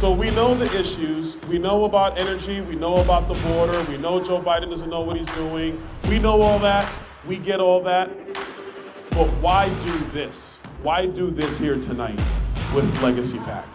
So we know the issues, we know about energy, we know about the border, we know Joe Biden doesn't know what he's doing. We know all that, we get all that, but why do this? Why do this here tonight with Legacy PAC?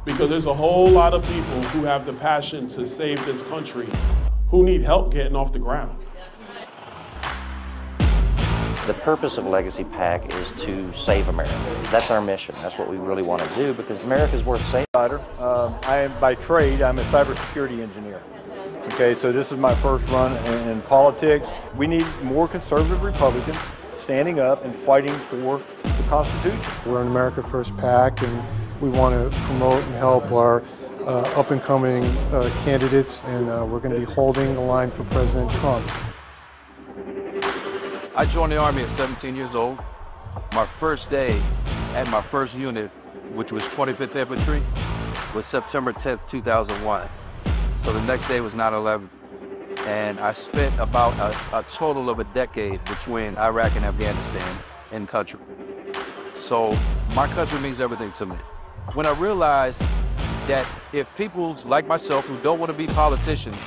Because there's a whole lot of people who have the passion to save this country who need help getting off the ground. The purpose of Legacy PAC is to save America. That's our mission. That's what we really want to do because America is worth saving. I am by trade, I'm a cybersecurity engineer. Okay, so this is my first run in politics. We need more conservative Republicans standing up and fighting for the Constitution. We're an America First PAC, and we want to promote and help our up-and-coming candidates, and we're going to be holding the line for President Trump. I joined the Army at 17 years old. My first day at my first unit, which was 25th Infantry, was September 10th, 2001. So the next day was 9/11. And I spent about a total of a decade between Iraq and Afghanistan in country. So my country means everything to me. When I realized that if people like myself who don't want to be politicians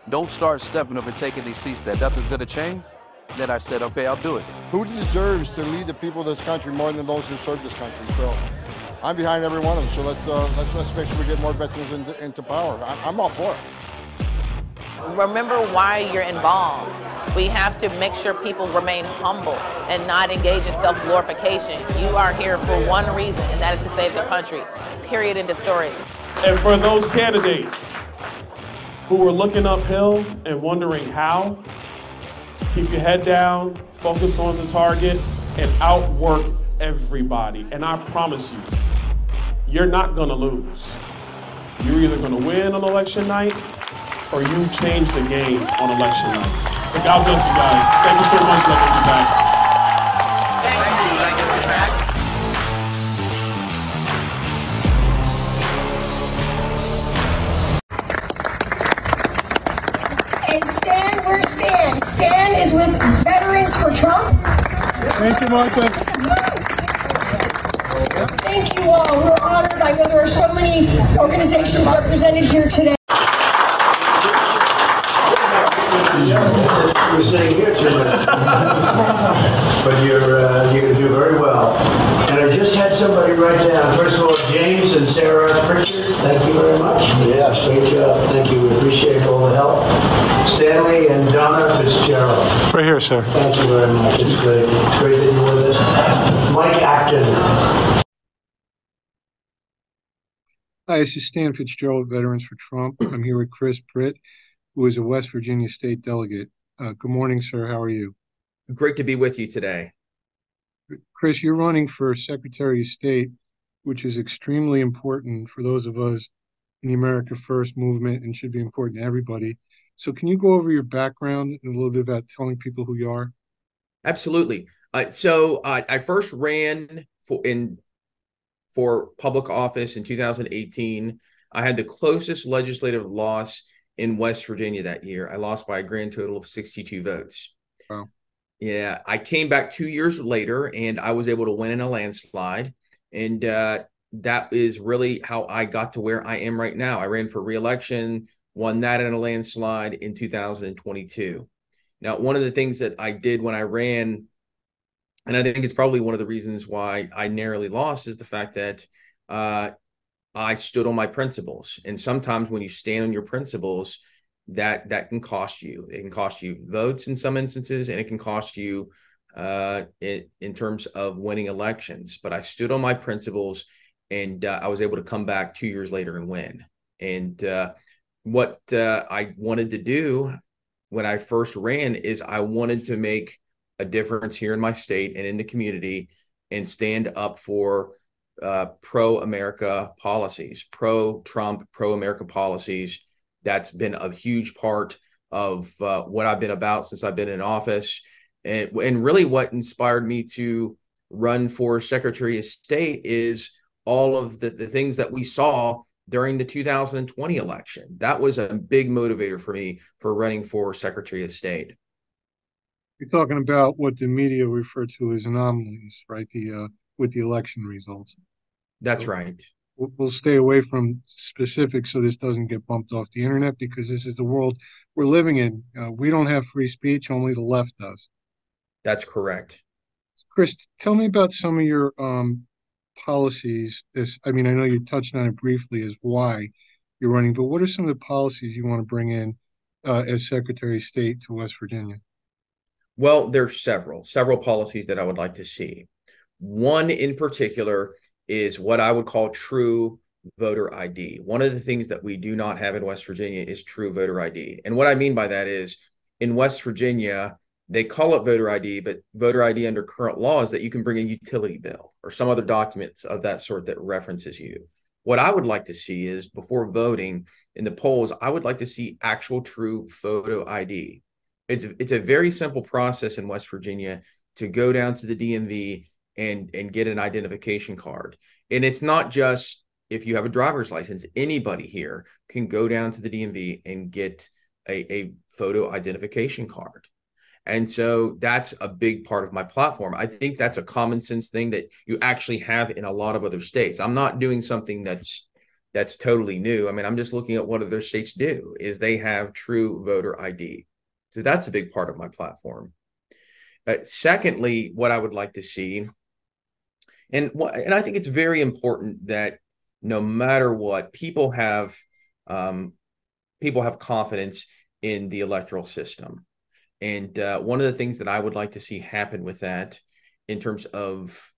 don't start stepping up and taking these seats, that nothing's going to change, then I said, okay, I'll do it. Who deserves to lead the people of this country more than those who serve this country? So I'm behind every one of them. So let's make sure we get more veterans into power. I'm all for it. Remember why you're involved. We have to make sure people remain humble and not engage in self-glorification. You are here for one reason, and that is to save the country. Period. End of story. And for those candidates who are looking uphill and wondering how, keep your head down, focus on the target, and outwork everybody. And I promise you, you're not gonna lose. You're either gonna win on election night or you change the game on election night. So God bless you guys. Thank you so much, Legacy PAC. Thank you, Legacy PAC. And Stan, where's Stan? Stan is with Veterans for Trump. Thank you, Martha. Thank you all. We're honored. I know there are so many organizations represented here today. We're sitting here too much. But you're going to do very well. And I just had somebody write down, first of all, James and Sarah Pritchard, thank you very much. Yes, great job. Thank you. We appreciate all the help. Stanley and Donna Fitzgerald. Right here, sir. Thank you very much. It's great. It's great that you're with us. Mike Acton. Hi, this is Stan Fitzgerald, Veterans for Trump. I'm here with Chris Pritt, who is a West Virginia state delegate. Good morning, sir. How are you? Great to be with you today. Chris, you're running for Secretary of State, which is extremely important for those of us in the America First movement and should be important to everybody. So can you go over your background and a little bit about telling people who you are? Absolutely. So I first ran for public office in 2018. I had the closest legislative loss in West Virginia that year. I lost by a grand total of 62 votes. Wow. Yeah, I came back 2 years later and I was able to win in a landslide. And that is really how I got to where I am right now. I ran for re-election, won that in a landslide in 2022. Now, one of the things that I did when I ran, and I think it's probably one of the reasons why I narrowly lost, is the fact that I stood on my principles. And sometimes when you stand on your principles, that can cost you. It can cost you votes in some instances, and it can cost you in terms of winning elections. But I stood on my principles, and I was able to come back 2 years later and win. And what I wanted to do when I first ran is I wanted to make a difference here in my state and in the community and stand up for pro-America policies, pro-Trump, pro-America policies. That's been a huge part of what I've been about since I've been in office. And really what inspired me to run for Secretary of State is all of the things that we saw during the 2020 election. That was a big motivator for me for running for Secretary of State. You're talking about what the media refer to as anomalies, right? With the election results. That's right. we'll stay away from specifics so this doesn't get bumped off the internet, because this is the world we're living in. We don't have free speech, only the left does. That's correct. Chris, tell me about some of your policies. I mean, I know you touched on it briefly as why you're running, but what are some of the policies you want to bring in as Secretary of State to West Virginia? Well, there's several policies that I would like to see. One in particular is what I would call true voter ID. One of the things that we do not have in West Virginia is true voter ID. And what I mean by that is in West Virginia, they call it voter ID, but voter ID under current law is that you can bring a utility bill or some other documents of that sort that references you. What I would like to see is before voting in the polls, I would like to see actual true photo ID. It's a very simple process in West Virginia to go down to the DMV and get an identification card. And it's not just if you have a driver's license, anybody here can go down to the DMV and get a photo identification card. And so that's a big part of my platform. I think that's a common sense thing that you actually have in a lot of other states. I'm not doing something that's totally new. I mean, I'm just looking at what other states do is they have true voter ID. So that's a big part of my platform. Secondly, what I would like to see, and I think it's very important that no matter what, people have confidence in the electoral system. And one of the things that I would like to see happen with that in terms of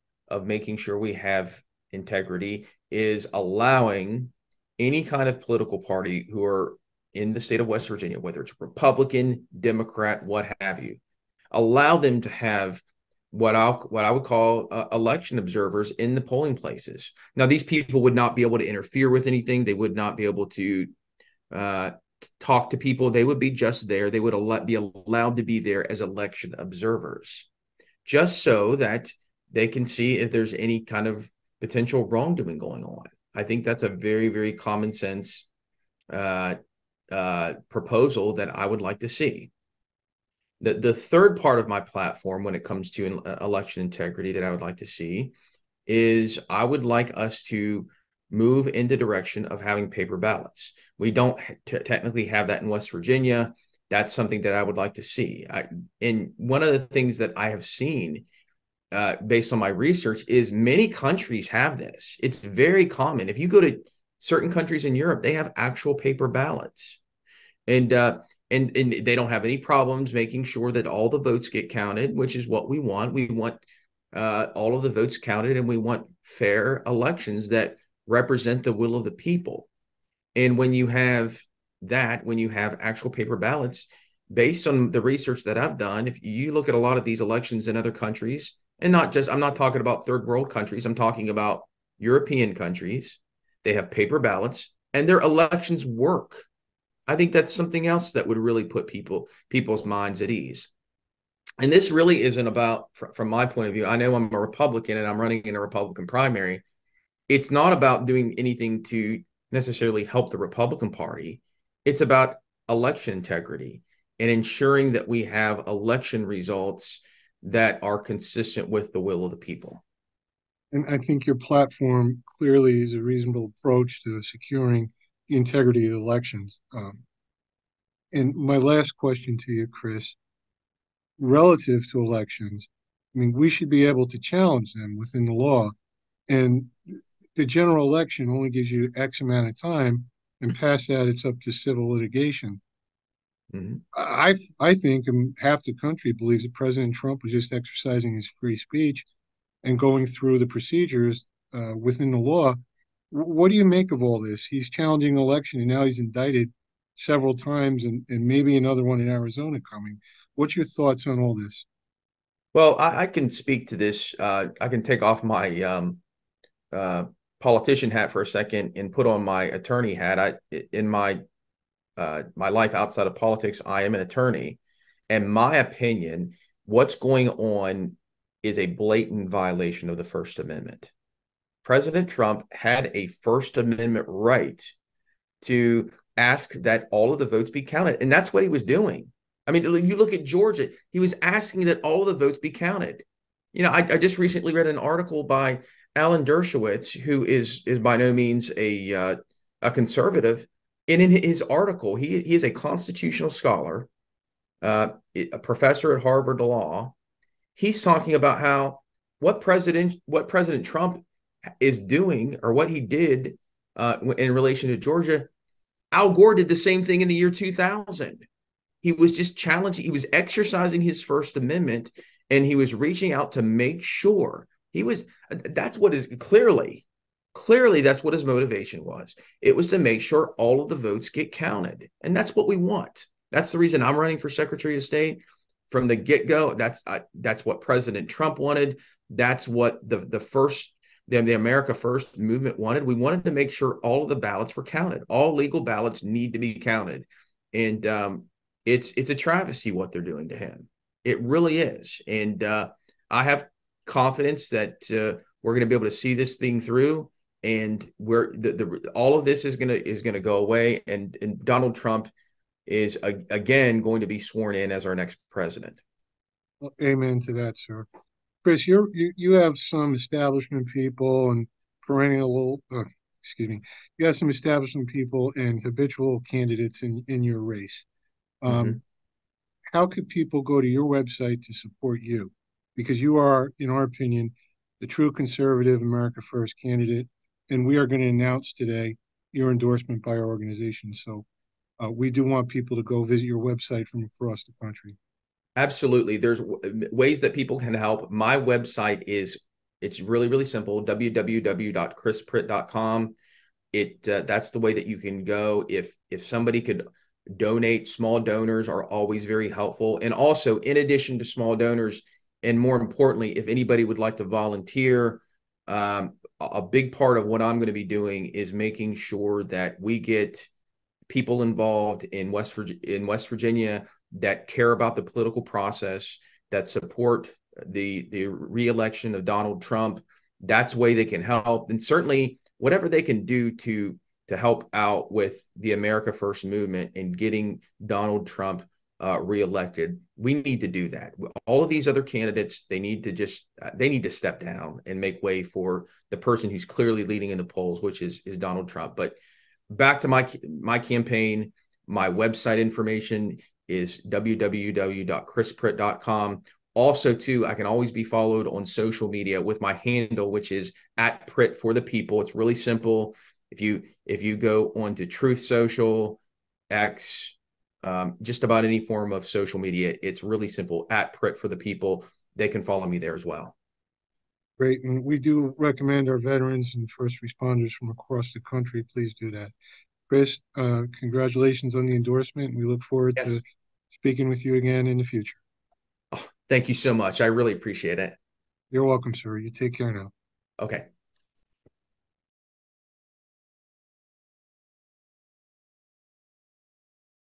making sure we have integrity is allowing any kind of political party who are in the state of West Virginia, whether it's Republican, Democrat, what have you, allow them to have what I would call election observers in the polling places. Now, these people would not be able to interfere with anything. They would not be able to talk to people. They would be just there. They would be allowed to be there as election observers, just so that they can see if there's any kind of potential wrongdoing going on. I think that's a very, very common sense proposal that I would like to see. The third part of my platform when it comes to election integrity that I would like to see is I would like us to move in the direction of having paper ballots. We don't technically have that in West Virginia. That's something that I would like to see. And one of the things that I have seen based on my research is many countries have this. It's very common. If you go to certain countries in Europe, they have actual paper ballots. And they don't have any problems making sure that all the votes get counted, which is what we want. We want all of the votes counted, and we want fair elections that represent the will of the people. And when you have that, when you have actual paper ballots, based on the research that I've done, if you look at a lot of these elections in other countries, and not just, I'm not talking about third world countries, I'm talking about European countries, they have paper ballots and their elections work. I think that's something else that would really put people's minds at ease. And this really isn't about, from my point of view, I know I'm a Republican and I'm running in a Republican primary. It's not about doing anything to necessarily help the Republican Party. It's about election integrity and ensuring that we have election results that are consistent with the will of the people. And I think your platform clearly is a reasonable approach to securing the integrity of elections. And my last question to you, Chris, relative to elections, I mean, we should be able to challenge them within the law. And the general election only gives you X amount of time, and past that, it's up to civil litigation. Mm-hmm. I think half the country believes that President Trump was just exercising his free speech and going through the procedures within the law. What do you make of all this? He's challenging the election, and now he's indicted several times, and maybe another one in Arizona coming. What's your thoughts on all this? Well, I can speak to this. I can take off my politician hat for a second and put on my attorney hat. In my life outside of politics, I am an attorney. And my opinion, what's going on is a blatant violation of the First Amendment. President Trump had a First Amendment right to ask that all of the votes be counted. And that's what he was doing. I mean, you look at Georgia, he was asking that all of the votes be counted. You know, I just recently read an article by Alan Dershowitz, who is by no means a conservative, and in his article, he is a constitutional scholar, a professor at Harvard Law. He's talking about how what President Trump is doing, or what he did in relation to Georgia. Al Gore did the same thing in the year 2000. He was just challenging, he was exercising his First Amendment, and he was reaching out to make sure that's what is clearly that's what his motivation was. It was to make sure all of the votes get counted. And that's what we want. That's the reason I'm running for Secretary of State from the get-go. That's what President Trump wanted. That's what the America First movement wanted. We wanted to make sure all of the ballots were counted. All legal ballots need to be counted. And it's a travesty what they're doing to him. It really is. And I have confidence that we're going to be able to see this thing through, and all of this is going to go away. And Donald Trump is again going to be sworn in as our next president. Well, amen to that, sir. Chris, you have some establishment people and perennial, you have some establishment people and habitual candidates in your race. How could people go to your website to support you? Because you are, in our opinion, the true conservative America First candidate, and we are going to announce today your endorsement by our organization. So we do want people to go visit your website from across the country. Absolutely. There's ways that people can help. My website it's really, really simple, www.chrispritt.com. That's the way that you can go. If somebody could donate, small donors are always very helpful. And also, in addition to small donors, and more importantly, if anybody would like to volunteer, a big part of what I'm going to be doing is making sure that we get people involved in West Virginia that care about the political process, that support the re-election of Donald Trump. That's the way they can help. And certainly whatever they can do to help out with the America First movement and getting Donald Trump reelected, we need to do that. All of these other candidates, they need to step down and make way for the person who's clearly leading in the polls, which is Donald Trump. But back to my campaign, my website information is www.chrispritt.com. Also, too, I can always be followed on social media with my handle, which is @Pritt for the People. It's really simple. If you go onto Truth Social, X, just about any form of social media, it's really simple, @Pritt for the People. They can follow me there as well. Great. And we do recommend our veterans and first responders from across the country, please do that. Chris, congratulations on the endorsement. We look forward to speaking with you again in the future. Oh, thank you so much. I really appreciate it. You're welcome, sir. You take care now. Okay.